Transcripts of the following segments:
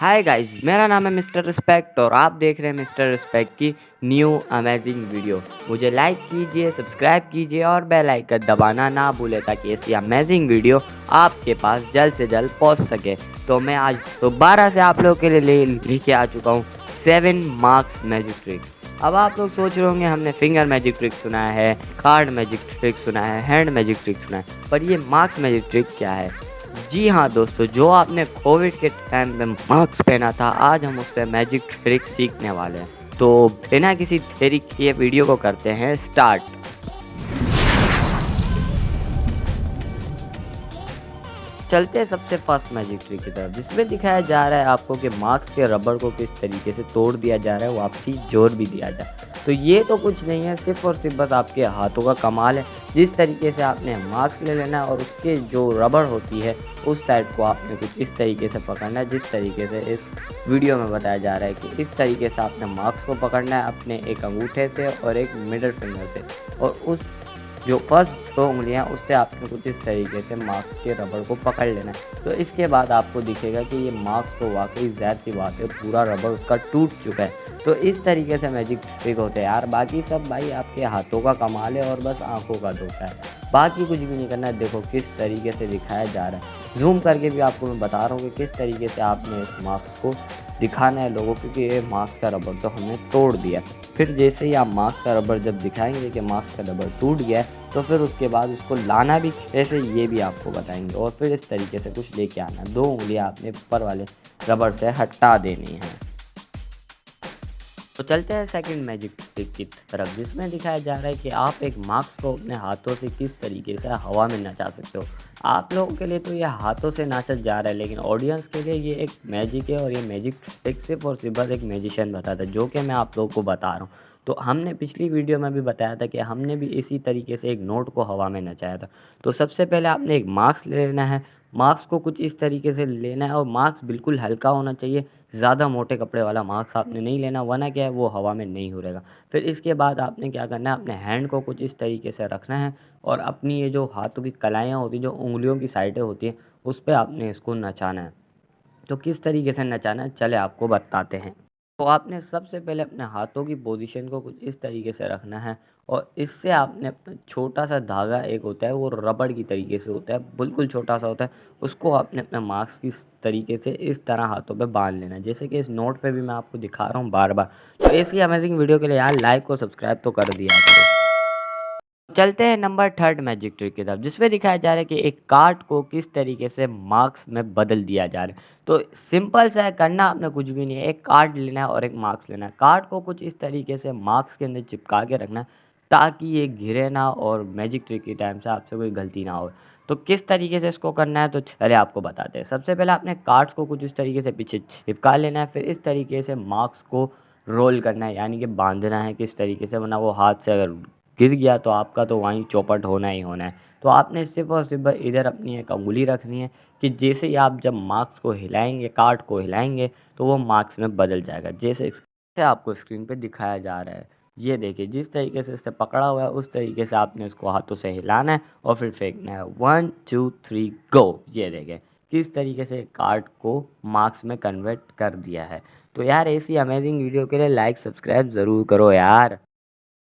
Hi guys, मेरा नाम है मिस्टर रिस्पेक्ट और आप देख रहे हैं मिस्टर रिस्पेक्ट की न्यू अमेजिंग वीडियो। मुझे लाइक कीजिए, सब्सक्राइब कीजिए और बेल आइकन दबाना ना भूलें ताकि ऐसी अमेजिंग वीडियो आपके पास जल्द से जल्द पहुंच सके। तो मैं आज दोबारा से आप लोगों के लिए लेके आ चुका हूँ 7 मार्क्स मैजिक ट्रिक। अब आप लोग सोच रहे होंगे हमने फिंगर मैजिक ट्रिक सुना है, कार्ड मैजिक ट्रिक सुना है, हैंड मैजिक ट्रिक सुना है, पर ये मार्क्स मैजिक ट्रिक क्या है? जी हाँ दोस्तों, जो आपने कोविड के टाइम में मास्क पहना था, आज हम उससे मैजिक ट्रिक सीखने वाले हैं। तो बिना किसी देरी किए वीडियो को करते हैं स्टार्ट। चलते हैं सबसे फर्स्ट मैजिक ट्रिक की तरफ, जिसमें दिखाया जा रहा है आपको कि मास्क के रबड़ को किस तरीके से तोड़ दिया जा रहा है, वापसी जोड़ भी दिया जाए। तो ये तो कुछ नहीं है, सिर्फ और सिर्फ बस आपके हाथों का कमाल है। जिस तरीके से आपने मास्क ले लेना है और उसके जो रबड़ होती है उस साइड को आपने कुछ इस तरीके से पकड़ना है, जिस तरीके से इस वीडियो में बताया जा रहा है कि इस तरीके से आपने मास्क को पकड़ना है अपने एक अंगूठे से और एक मिडल फिंगर से, और उस जो फर्स्ट 2 उँगलियाँ उससे आपने कुछ इस तरीके से मास्क के रबड़ को पकड़ लेना है। तो इसके बाद आपको दिखेगा कि ये मास्क तो वाक़ई ज़ाहिर-सी बात है पूरा रबड़ उसका टूट चुका है। तो इस तरीके से मैजिक ट्रिक होते हैं यार, बाकी सब भाई आपके हाथों का कमाल है और बस आँखों का धोखा है। बाकी कुछ भी नहीं करना है, देखो किस तरीके से दिखाया जा रहा है। ज़ूम करके भी आपको मैं बता रहा हूँ कि किस तरीके से आपने इस मास्क को दिखाना है लोगों को कि ये मास्क का रबड़ तो हमने तोड़ दिया। फिर जैसे ही आप मास्क का रबड़ जब दिखाएँगे कि मास्क का रबड़ टूट गया है, तो फिर उसके बाद उसको लाना भी कैसे ये भी आपको बताएँगे, और फिर इस तरीके से कुछ लेके आना है। 2 उँगलियाँ आपने ऊपर वाले रबड़ से हटा देनी है। तो चलते हैं सेकंड मैजिक ट्रिक की तरफ, जिसमें दिखाया जा रहा है कि आप एक मास्क को अपने हाथों से किस तरीके से हवा में नचा सकते हो। आप लोगों के लिए तो ये हाथों से नाचा जा रहा है, लेकिन ऑडियंस के लिए ये एक मैजिक है और ये मैजिक ट्रिक सिर्फ और सिर्फ बस एक मैजिशियन बताता है, जो कि मैं आप लोगों को बता रहा हूँ। तो हमने पिछली वीडियो में भी बताया था कि हमने भी इसी तरीके से एक नोट को हवा में नचाया था। तो सबसे पहले आपने एक मास्क ले लेना है, मास्क को कुछ इस तरीके से लेना है और मास्क बिल्कुल हल्का होना चाहिए। ज़्यादा मोटे कपड़े वाला मास्क आपने नहीं लेना, वरना क्या है वो हवा में नहीं उड़ेगा। फिर इसके बाद आपने क्या करना है, अपने हैंड को कुछ इस तरीके से रखना है और अपनी ये जो हाथों की कलाइयाँ होती हैं, जो उँगलियों की साइडें होती हैं, उस पे आपने इसको नचाना है। तो किस तरीके से नचाना है चले आपको बताते हैं। तो आपने सबसे पहले अपने हाथों की पोजीशन को कुछ इस तरीके से रखना है और इससे आपने अपना छोटा-सा धागा एक होता है वो रबड़ की तरीके से होता है, बिल्कुल छोटा-सा होता है, उसको आपने अपने मास्क की इस तरीके से इस तरह हाथों पे बाँध लेना है। जैसे कि इस नोट पे भी मैं आपको दिखा रहा हूँ बार-बार। तो ऐसी अमेज़िंग वीडियो के लिए यार लाइक और सब्सक्राइब तो कर दिया करो। चलते हैं नंबर थर्ड मैजिक ट्रिक की तरफ, जिसमें दिखाया जा रहा है कि एक कार्ड को किस तरीके से मार्क्स में बदल दिया जा रहा है। तो सिंपल सा है, करना आपने कुछ भी नहीं है, एक कार्ड लेना है और एक मार्क्स लेना है। कार्ड को कुछ इस तरीके से मार्क्स के अंदर चिपका के रखना है ताकि ये गिरे ना और मैजिक ट्रिक के टाइम से आपसे कोई गलती ना हो। तो किस तरीके से इसको करना है तो चलिए आपको बताते हैं। सबसे पहले आपने कार्ड्स को कुछ इस तरीके से पीछे चिपका लेना है, फिर इस तरीके से मार्क्स को रोल करना है, यानी कि बांधना है किस तरीके से, वरना वो हाथ से अगर गिर गया तो आपका तो वहीं चौपट होना ही होना है। तो आपने सिर्फ़ और सिर्फ़ इधर अपनी एक अंगुली रखनी है कि जैसे ही आप जब मार्क्स को हिलाएँगे, कार्ड को हिलाएँगे, तो वो मार्क्स में बदल जाएगा। जैसे आपको स्क्रीन पे दिखाया जा रहा है। ये देखिए, जिस तरीके से इसे पकड़ा हुआ है उस तरीके से आपने इसको हाथों से हिलाना है और फिर फेंकना है। 1 2 3 गो! ये देखें, किस तरीके से कार्ड को मार्क्स में कन्वर्ट कर दिया है। तो यार ऐसी अमेज़िंग वीडियो के लिए लाइक, सब्सक्राइब ज़रूर करो यार।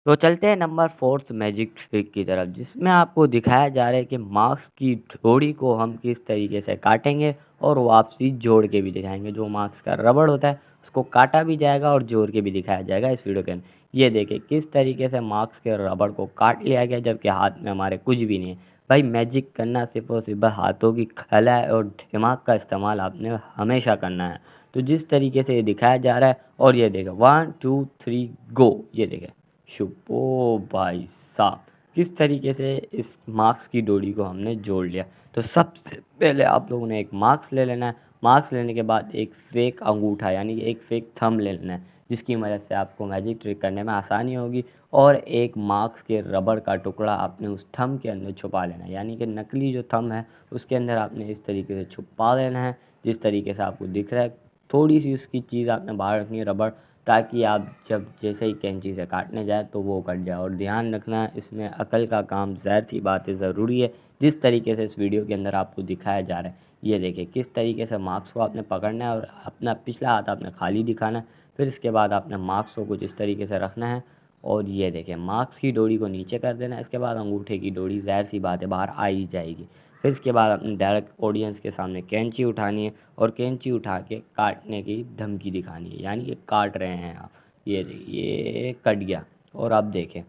तो चलते हैं नंबर 4th मैजिक ट्रिक की तरफ, जिसमें आपको दिखाया जा रहा है कि मार्क्स की जोड़ी को हम किस तरीके से काटेंगे और वापसी जोड़ के भी दिखाएंगे। जो मार्क्स का रबड़ होता है उसको काटा भी जाएगा और जोड़ के भी दिखाया जाएगा इस वीडियो के अंदर। ये देखिए किस तरीके से मार्क्स के रबड़ को काट लिया गया, जबकि हाथ में हमारे कुछ भी नहीं है। भाई मैजिक करना सिर्फ और सिर्फ हाथों की कला और दिमाग का इस्तेमाल आपने हमेशा करना है। तो जिस तरीके से ये दिखाया जा रहा है, और ये देखें 1 2 3 गो! ये देखें शुभ ओ भाई साहब, किस तरीके से इस मार्क्स की डोरी को हमने जोड़ लिया। तो सबसे पहले आप लोगों ने एक मार्क्स ले लेना है, मार्क्स लेने के बाद एक फेक अंगूठा यानी कि एक फेक थंब ले लेना है, जिसकी मदद से आपको मैजिक ट्रिक करने में आसानी होगी, और एक मार्क्स के रबड़ का टुकड़ा आपने उस थंब के अंदर छुपा लेना है, यानी कि नकली जो थंब है उसके अंदर आपने इस तरीके से छुपा लेना है जिस तरीके से आपको दिख रहा है। थोड़ी सी उसकी चीज़ आपने बाहर रखनी है रबड़, ताकि आप जब जैसे ही कैंची से काटने जाए तो वो कट जाए। और ध्यान रखना इसमें अकल का काम ज़ाहिर सी बात है ज़रूरी है, जिस तरीके से इस वीडियो के अंदर आपको दिखाया जा रहा है। ये देखिए किस तरीके से मार्क्स को आपने पकड़ना है और अपना पिछला हाथ आपने खाली दिखाना है। फिर इसके बाद आपने मार्क्स को कुछ इस तरीके से रखना है और ये देखिए मार्क्स की डोरी को नीचे कर देना है। इसके बाद अंगूठे की डोरी ज़ाहिर सी बात है बाहर आ ही जाएगी। फिर इसके बाद अपने डायरेक्ट ऑडियंस के सामने कैंची उठानी है और कैंची उठा के काटने की धमकी दिखानी है, यानी कि काट रहे हैं आप। ये देखिए ये कट गया और अब देखें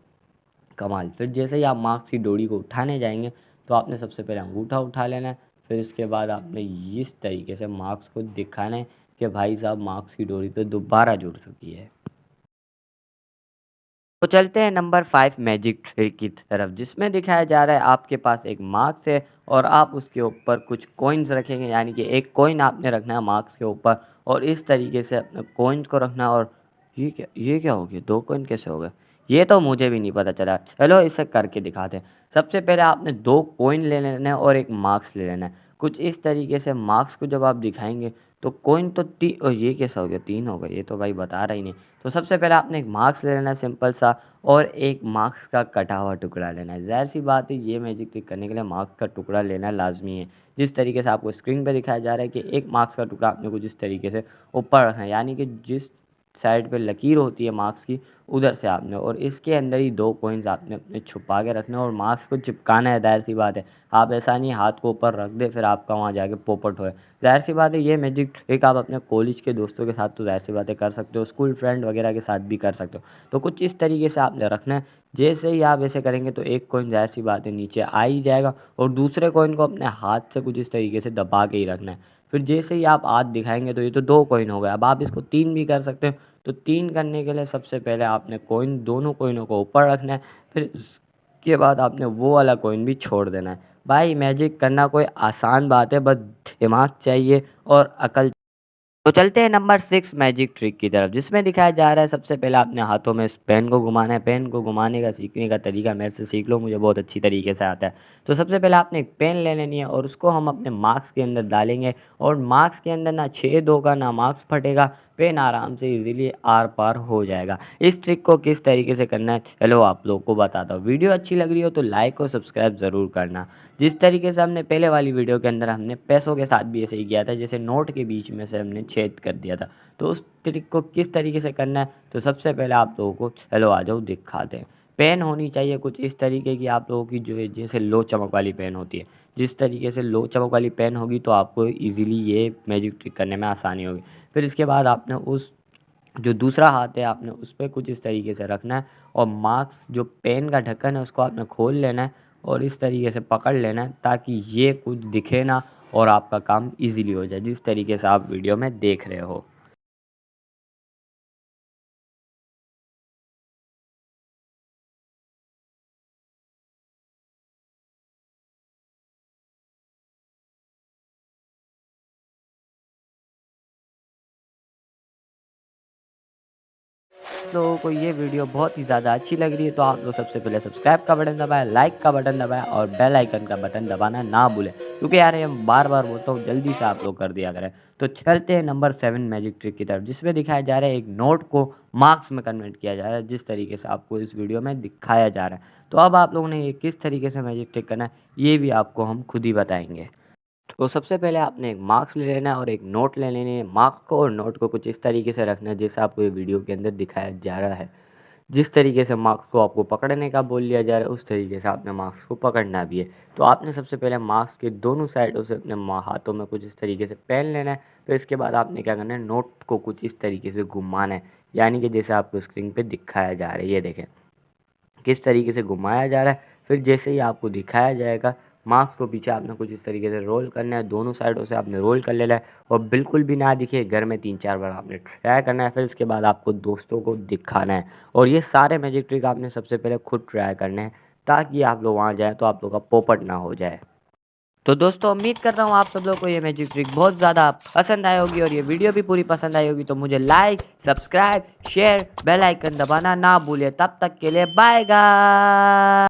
कमाल। फिर जैसे ही आप मार्क्स की डोरी को उठाने जाएंगे तो आपने सबसे पहले अंगूठा उठा लेना है। फिर इसके बाद आपने इस तरीके से मार्क्स को दिखाना है कि भाई साहब मार्क्स की डोरी तो दोबारा जुड़ चुकी है। तो चलते हैं नंबर 5 मैजिक ट्रिक की तरफ, जिसमें दिखाया जा रहा है आपके पास एक मार्क्स है और आप उसके ऊपर कुछ कॉइन्स रखेंगे, यानी कि एक कॉइन आपने रखना है मार्क्स के ऊपर और इस तरीके से अपने कॉइन्स को रखना है। और ये क्या हो गया, 2 कॉइन कैसे हो गए? ये तो मुझे भी नहीं पता चला। चलो इसे करके दिखाते हैं। सबसे पहले आपने 2 कॉइन ले लेना है और एक मार्क्स ले लेना है। कुछ इस तरीके से मार्क्स को जब आप दिखाएँगे तो कॉइन तो ये कैसा हो गया, 3 हो गए, ये तो भाई बता रहा ही नहीं। तो सबसे पहले आपने एक मार्क्स ले लेना है सिंपल सा और एक मार्क्स का कटा हुआ टुकड़ा लेना है। ज़ाहिर-सी बात है ये मैजिक ट्रिक करने के लिए मार्क्स का टुकड़ा लेना लाज़मी है। जिस तरीके से आपको स्क्रीन पे दिखाया जा रहा है कि एक मार्क्स का टुकड़ा आपने कुछ इस तरीके से ऊपर रखना है, यानी कि जिस साइड पे लकीर होती है मार्क्स की उधर से आपने, और इसके अंदर ही 2 कॉइन्स आपने अपने छुपा के रखने हैं और मार्क्स को चिपकाना है। ज़ाहिर-सी बात है आप ऐसा नहीं हाथ को ऊपर रख दें फिर आपका वहाँ जाके पोपट होए। ज़ाहिर-सी बात है ये मैजिक ट्रिक आप अपने कॉलेज के दोस्तों के साथ तो ज़ाहिर-सी बात है कर सकते हो, स्कूल फ्रेंड वगैरह के साथ भी कर सकते हो। तो कुछ इस तरीके से आपने रखना है। जैसे ही आप ऐसे करेंगे तो एक कॉइन ज़ाहिर-सी बात है नीचे आ ही जाएगा और दूसरे कॉइन को अपने हाथ से कुछ इस तरीके से दबा के ही रखना है। फिर जैसे ही आप हाथ दिखाएँगे तो ये तो 2 कॉइन हो गए। अब आप इसको 3 भी कर सकते हो। तो 3 करने के लिए सबसे पहले आपने कॉइन दोनों कॉइनों को ऊपर रखना है, फिर उसके बाद आपने वो वाला कॉइन भी छोड़ देना है। भाई मैजिक करना कोई आसान बात है, बस दिमाग चाहिए और अकल। तो चलते हैं नंबर 6 मैजिक ट्रिक की तरफ, जिसमें दिखाया जा रहा है सबसे पहले आपने हाथों में इस पेन को घुमाना है। पेन को घुमाने का सीखने का तरीका मेरे से सीख लो, मुझे बहुत अच्छी तरीके से आता है। तो सबसे पहले आपने एक पेन ले लेनी है और उसको हम अपने मार्क्स के अंदर डालेंगे और मार्क्स के अंदर ना छेद होगा ना मार्क्स फटेगा, पेन आराम से इजीली आर पार हो जाएगा। इस ट्रिक को किस तरीके से करना है चलो आप लोग को बताता हूँ। वीडियो अच्छी लग रही हो तो लाइक और सब्सक्राइब ज़रूर करना। जिस तरीके से हमने पहले वाली वीडियो के अंदर हमने पैसों के साथ भी ऐसे ही किया था, जैसे नोट के बीच में से हमने छेद कर दिया था। तो उस ट्रिक को किस तरीके से करना है तो सबसे पहले आप लोगों को चलो आ जाओ दिखाते हैं। पेन होनी चाहिए कुछ इस तरीके की आप लोगों की, जो है जैसे लो चमक वाली पेन होती है। जिस तरीके से लो चमक वाली पेन होगी तो आपको ईज़िली ये मैजिक ट्रिक करने में आसानी होगी। फिर इसके बाद आपने उस जो दूसरा हाथ है आपने उस पे कुछ इस तरीके से रखना है और मार्क्स जो पेन का ढक्कन है उसको आपने खोल लेना है और इस तरीके से पकड़ लेना है ताकि ये कुछ दिखे ना और आपका काम ईज़िली हो जाए, जिस तरीके से आप वीडियो में देख रहे हो। लोगों को ये वीडियो बहुत ही ज़्यादा अच्छी लग रही है तो आप लोग सबसे पहले सब्सक्राइब का बटन दबाएं, लाइक का बटन दबाएं और बेल आइकन का बटन दबाना ना भूलें, क्योंकि यार ये बार बार बोलता हूँ जल्दी से आप लोग कर दिया करें। तो चलते हैं नंबर 7 मैजिक ट्रिक की तरफ, जिसमें दिखाया जा रहा है एक नोट को मार्क्स में कन्वर्ट किया जा रहा है, जिस तरीके से आपको इस वीडियो में दिखाया जा रहा है। तो अब आप लोगों ने ये किस तरीके से मैजिक ट्रिक करना है ये भी आपको हम खुद ही बताएंगे। तो सबसे पहले आपने एक मार्क्स ले लेना है और एक नोट ले लेनी है। मार्क्स को और नोट को कुछ इस तरीके से रखना है जैसा आपको ये वीडियो के अंदर दिखाया जा रहा है। जिस तरीके से मार्क्स को आपको पकड़ने का बोल दिया जा रहा है उस तरीके से आपने मार्क्स को पकड़ना भी है। तो आपने सबसे पहले मार्क्स के दोनों साइडों से अपने हाथों में कुछ इस तरीके से पेन लेना है। फिर इसके बाद आपने क्या करना है, नोट को कुछ इस तरीके से घुमाना है, यानी कि जैसे आपको स्क्रीन पे दिखाया जा रहा है। ये देखें किस तरीके से घुमाया जा रहा है। फिर जैसे ही आपको दिखाया जाएगा मार्क्स को पीछे आपने कुछ इस तरीके से रोल करना है, दोनों साइडों से आपने रोल कर लेना है और बिल्कुल भी ना दिखे घर में 3-4 बार आपने ट्राई करना है। फिर इसके बाद आपको दोस्तों को दिखाना है और ये सारे मैजिक ट्रिक आपने सबसे पहले खुद ट्राई करने हैं ताकि आप लोग वहाँ जाएँ तो आप लोग का पोपट ना हो जाए। तो दोस्तों उम्मीद करता हूँ आप सब लोग को ये मैजिक ट्रिक बहुत ज़्यादा पसंद आई होगी और ये वीडियो भी पूरी पसंद आई होगी। तो मुझे like, subscribe, share, bell icon दबाना ना भूलिए। तब तक के लिए बाय गाइस।